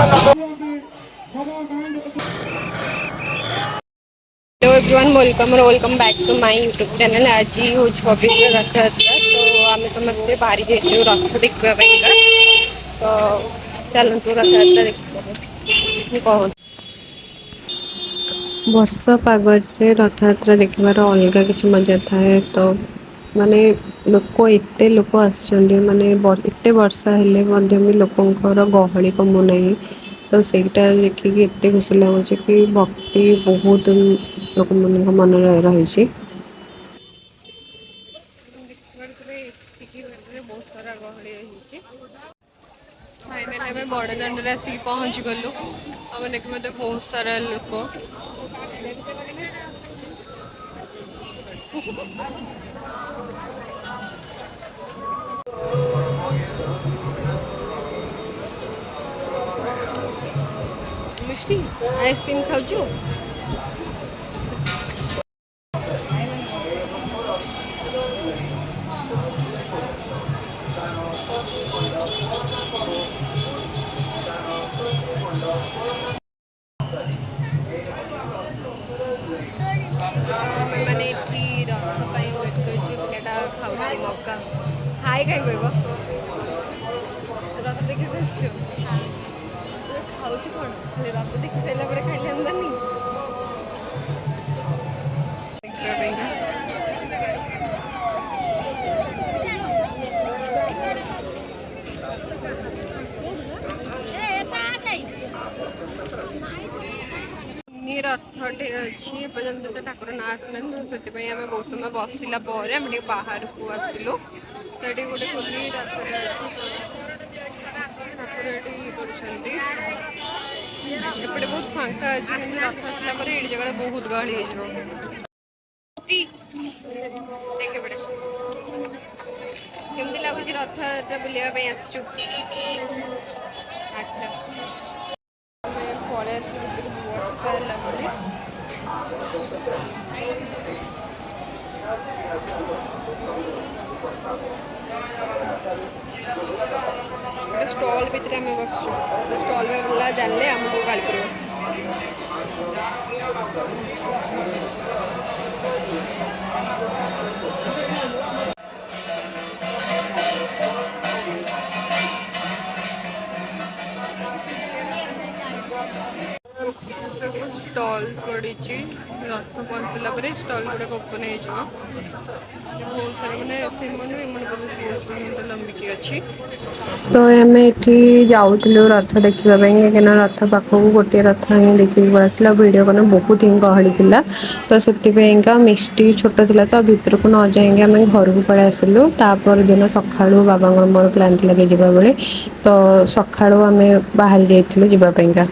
Hello everyone, welcome back to my YouTube channel. आज हूँ 26 रथयात्रा, तो आम समस्ते बाहरी जाइए रथ देखा। तो चलतु रथयात्रा देखिए कौन वर्षा पागरे रथयात्रा देखिबार अलग किसी मजा थाए। तो माने लोक आसछन्ति, माने एते वर्षा हेले मध्य भी लोकंकर गहଳି कमु नहीं। तो ସେଇଟା ଦେଖିକି ଏତେ ଖୁସି ଲାଗୁଛି कि भक्ति बहुत लोक मन रही। बहुत सारा गहଳି होइछि। फाइनली आम बड़दाण्ड आसिक पहुँची गलु। आम देख मत बहुत सारा लोक मिष्टी आइसक्रीम खाऊ। मैंने रथ वेट करटा खाऊ मक्का हाई कहीं कह रथ देखी खाऊ कौन रथ देखी सारा खाइले आमदानी रथटे अच्छी पर्यटन तो ठाकुर ना आसना, तो से बहुत समय बसला बाहर को आसलु। तो ये गोटे खोली रथटे ठाकुर ये बहुत फांका अच्छी रथ आसला ये जगह बहुत गहली हो केमती लगुच रथ बुलाई आसचु। अच्छा पलि आस वर्षा स्टॉल भितर आम बस स्टॉल में जानले आमको गाड़ी कर स्टॉल पड़ी रथ पहुँचला स्टॉल गुड़ाक ओपन हो बहुत सारा मैंने लंबिकी अच्छी। तो आम ये जाऊँ रथ देखा कहीं रथ पाखक गोटे रथ ही देखिए आसला वीडियो कने बहुत ही गहली थिला। तो से मिष्टी छोट थिला तो भितर को न जाएंगे आम घर को पलि आसिलु। तापर दिन सका बाबा मोर प्लान थिला कि जावा बेले, तो सका आम बाहरी जाइलु जावापाईका।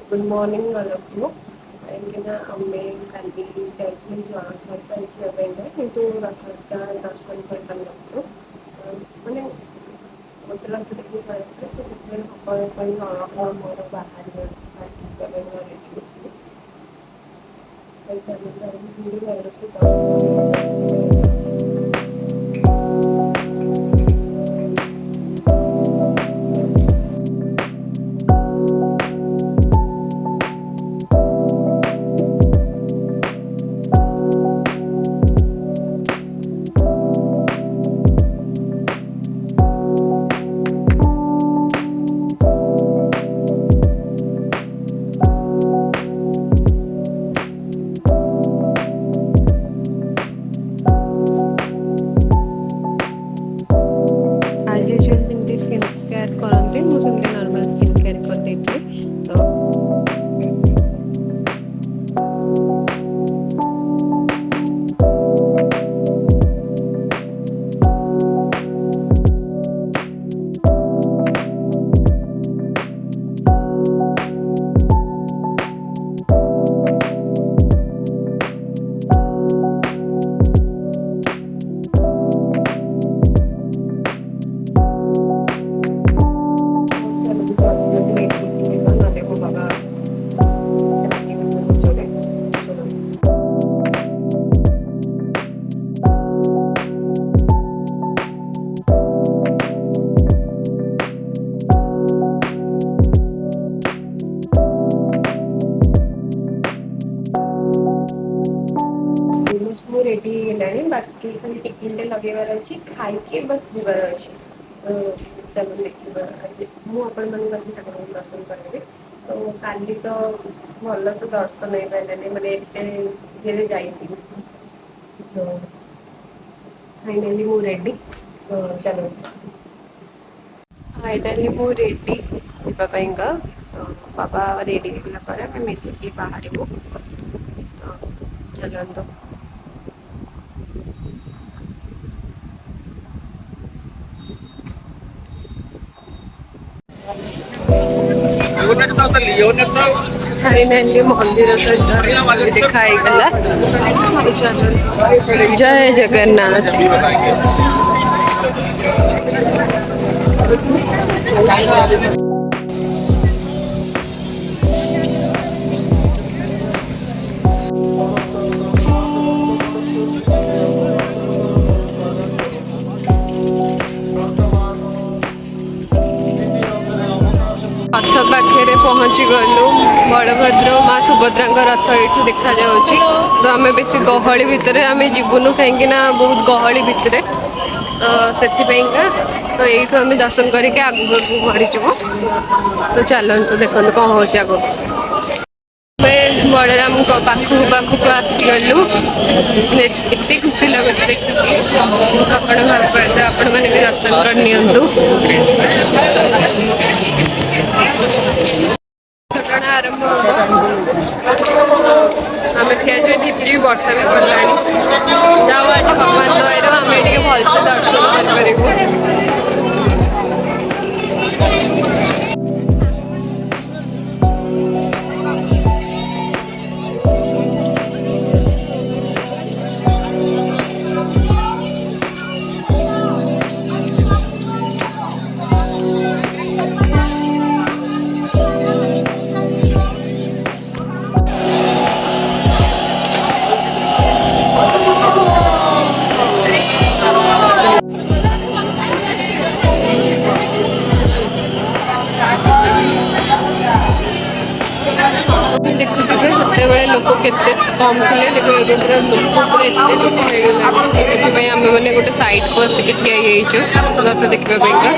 गुड मॉर्निंग वालों कहीं आमे किंतु रथ दर्शन कर पारू मैंने गोटे रथ देखिए बाहर ସବୁ ରେଡି ହେଇଗଲାଣି ବାକି ଖାଲି ଟିଫିନ ଟେ ଲଗେଇବାର ଅଛି ଖାଇକି ବସ୍ ଯିବାର ଅଛି। ଚାଲ ଦେଖିବା ଆଜି ମୁଁ ଆପଣମାନଙ୍କୁ ଆଜି ଠାକୁରଙ୍କୁ ଦର୍ଶନ କରିବି। ତ କାଲି ତ ଭଲସେ ଦର୍ଶନ ହେଇପାରିଲାନି ମାନେ ଏତେ ଇଏରେ ଯାଇଥିଲି। ତ ଫାଇନାଲି ମୁଁ ରେଡି ତ ଚାଲନ୍ତୁ। ଫାଇନାଲି ମୁଁ ରେଡି ଯିବା ପାଇଁକା। ତ ବାବା ରେଡି ହେଇଗଲା ପରେ ଆମେ ମିଶିକି ବାହାରିବୁ। ତ ଚାଲନ୍ତୁ। ଫାଇନାଲି ମନ୍ଦିର ସହିତ ଦେଖା ହେଇଗଲା। ଜୟ ଜଗନ୍ନାଥ। ରଥ ପାଖରେ ପହଞ୍ଚି ଗଲୁ ବଳଭଦ୍ର ମା ସୁଭଦ୍ରାଙ୍କ ରଥ ଏଇଠୁ ଦେଖାଯାଉଛି। ତ ଆମେ ବେଶୀ ଗହଳି ଭିତରେ ଆମେ ଯିବୁନୁ କାହିଁକି ନା ବହୁତ ଗହଳି ଭିତରେ ତ ସେଥିପାଇଁକା ତ ଏଇଠୁ ଆମେ ଦର୍ଶନ କରିକି ଆଗକୁ ବଢିଯିବୁ। ତ ଚାଲନ୍ତୁ ଦେଖନ୍ତୁ କଣ ହଉଛି ଆଗକୁ। ଆମେ ବଳରାମଙ୍କ ପାଖକୁ ଆସିଗଲୁ ଏତେ ଖୁସି ଲାଗୁଛି ଦେଖିକି ଆପଣ ମାନେ ବି ଦର୍ଶନ କରି ନିଅନ୍ତୁ। ଆରମ୍ଭ ହବ ଆମେ ଠିଆ ହେଇଛୁ ଝିପ୍ ଝିପ୍ ବର୍ଷା ବି ପଡ଼ିଲାଣି। ଯାଉ ଆଜି ଭଗବାନ ଦୟାରୁ ଆମେ ଟିକେ ଭଲସେ ଦର୍ଶନ କରିପାରିବୁ। ଦେଖୁଥିବେ ସେତେବେଳେ ଲୋକ କେତେ କମ୍ ଥିଲେ ଦେଖ ଏବେ ପୁରା ଲୋକ ପୁରା ଏତେ ଲୋକ ହେଇଗଲାଣି। ସେଥିପାଇଁ ଆମେ ମାନେ ଗୋଟେ ସାଇଡ୍ କୁ ଆସିକି ଠିଆ ହେଇଯାଇଛୁ ରଥ ଦେଖିବା ପାଇଁକା।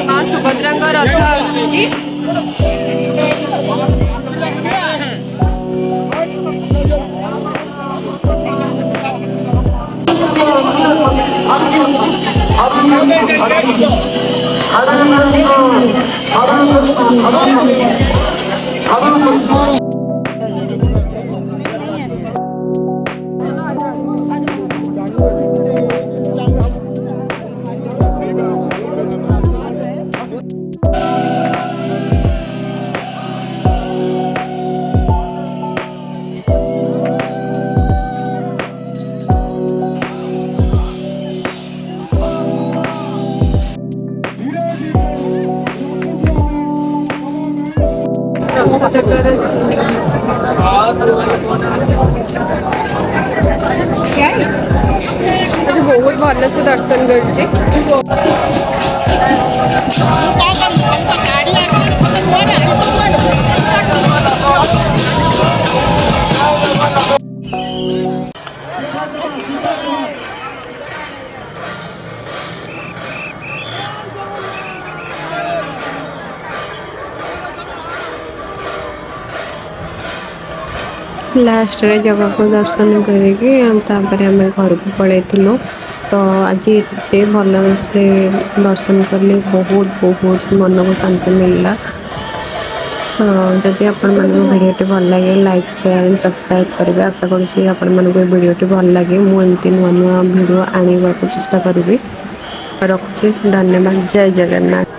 ମା ସୁଭଦ୍ରାଙ୍କ ରଥ ଆସୁଛି। ବହୁତ ଭଲସେ ଦର୍ଶନ କରୁଛି। लास्ट रे जगह को दर्शन करके तापर आम घर को पलैलु। तो आज एते भल से दर्शन कली बहुत बहुत मन को शांति मिलला। तो जदि आपण भिडियोटी भल लगे लाइक शेयर एंड सब्सक्राइब करेंगे। आशा करूँ भिडियोटी भल लगे मुझे नुआ नुआ भिड आने को चेष्टा करी। रखुची धन्यवाद। जय जगन्नाथ।